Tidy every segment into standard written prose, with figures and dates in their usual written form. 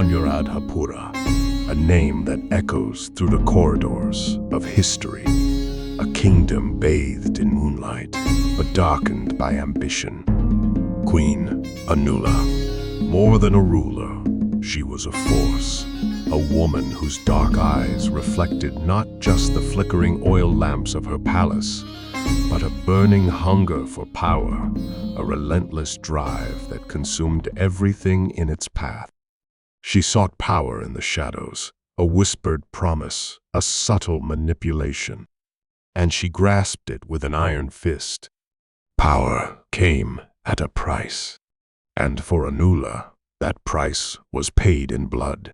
Anuradhapura, a name that echoes through the corridors of history. A kingdom bathed in moonlight, but darkened by ambition. Queen Anula. More than a ruler, she was a force. A woman whose dark eyes reflected not just the flickering oil lamps of her palace, but a burning hunger for power, a relentless drive that consumed everything in its path. She sought power in the shadows, a whispered promise, a subtle manipulation, and she grasped it with an iron fist. Power came at a price, and for Anula, that price was paid in blood.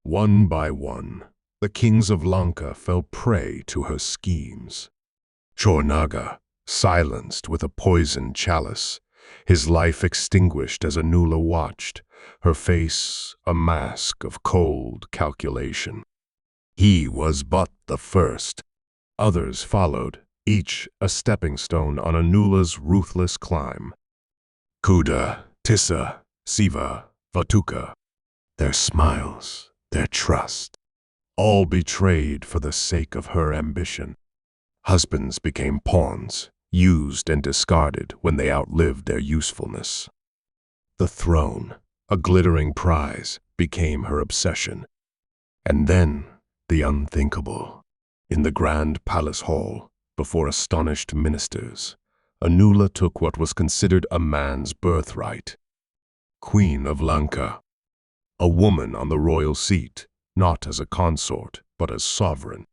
One by one, the kings of Lanka fell prey to her schemes. Chornaga, silenced with a poisoned chalice, his life extinguished as Anula watched, her face a mask of cold calculation. He was but the first. Others followed, each a stepping stone on Anula's ruthless climb. Kuda, Tissa, Siva, Vatuka, their smiles, their trust, all betrayed for the sake of her ambition. Husbands became pawns, used and discarded when they outlived their usefulness. The throne, a glittering prize, became her obsession. And then, the unthinkable. In the grand palace hall, before astonished ministers, Anula took what was considered a man's birthright. Queen of Lanka. A woman on the royal seat, not as a consort, but as sovereign.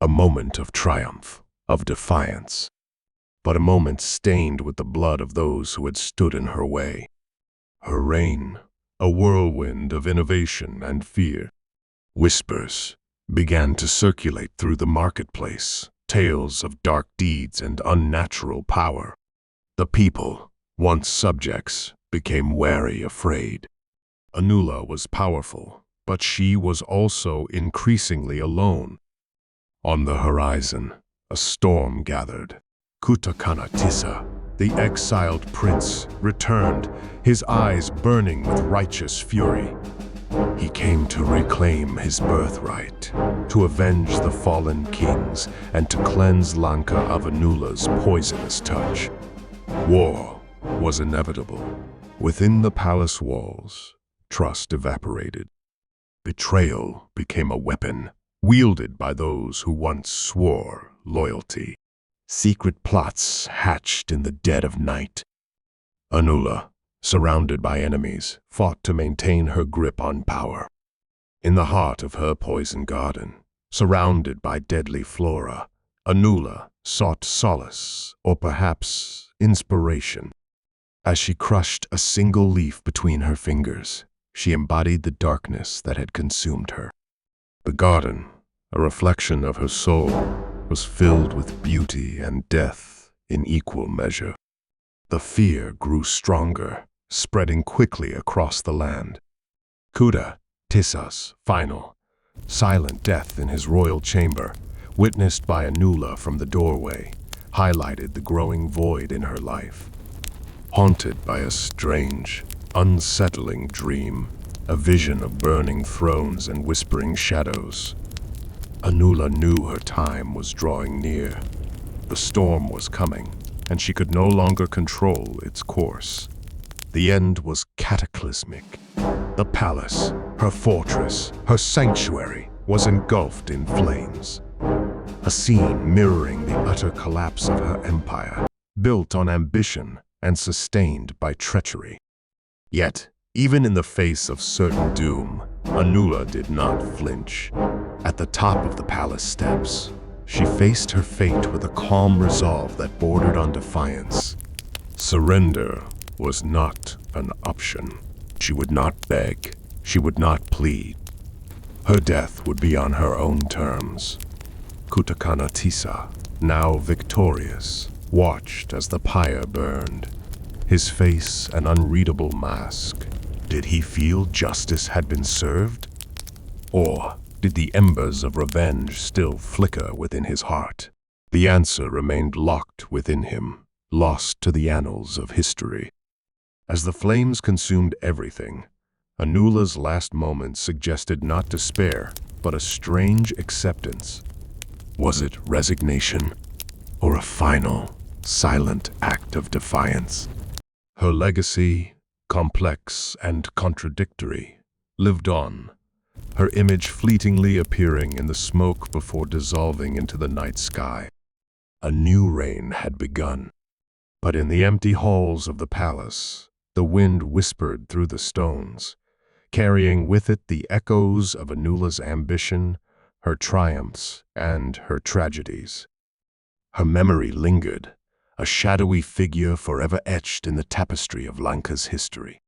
A moment of triumph, of defiance, but a moment stained with the blood of those who had stood in her way. Her reign, a whirlwind of innovation and fear. Whispers began to circulate through the marketplace, tales of dark deeds and unnatural power. The people, once subjects, became wary, afraid. Anula was powerful, but she was also increasingly alone. On the horizon, a storm gathered. Kutakana Tissa, the exiled prince, returned, his eyes burning with righteous fury. He came to reclaim his birthright, to avenge the fallen kings, and to cleanse Lanka of Anula's poisonous touch. War was inevitable. Within the palace walls, trust evaporated. Betrayal became a weapon, wielded by those who once swore loyalty. Secret plots hatched in the dead of night. Anula, surrounded by enemies, fought to maintain her grip on power. In the heart of her poison garden, surrounded by deadly flora, Anula sought solace, or perhaps inspiration. As she crushed a single leaf between her fingers, she embodied the darkness that had consumed her. The garden, a reflection of her soul, was filled with beauty and death in equal measure. The fear grew stronger, spreading quickly across the land. Kuda, Tissa's final, silent death in his royal chamber, witnessed by Anula from the doorway, highlighted the growing void in her life. Haunted by a strange, unsettling dream, a vision of burning thrones and whispering shadows, Anula knew her time was drawing near. The storm was coming, and she could no longer control its course. The end was cataclysmic. The palace, her fortress, her sanctuary, was engulfed in flames. A scene mirroring the utter collapse of her empire, built on ambition and sustained by treachery. Yet, even in the face of certain doom, Anula did not flinch. At the top of the palace steps, she faced her fate with a calm resolve that bordered on defiance. Surrender was not an option. She would not beg. She would not plead. Her death would be on her own terms. Kutakana Tissa, now victorious, watched as the pyre burned, his face an unreadable mask. Did he feel justice had been served? Or did the embers of revenge still flicker within his heart? The answer remained locked within him, lost to the annals of history. As the flames consumed everything, Anula's last moments suggested not despair, but a strange acceptance. Was it resignation, or a final, silent act of defiance? Her legacy, complex and contradictory, lived on, her image fleetingly appearing in the smoke before dissolving into the night sky. A new reign had begun, but in the empty halls of the palace, the wind whispered through the stones, carrying with it the echoes of Anula's ambition, her triumphs, and her tragedies. Her memory lingered, a shadowy figure forever etched in the tapestry of Lanka's history.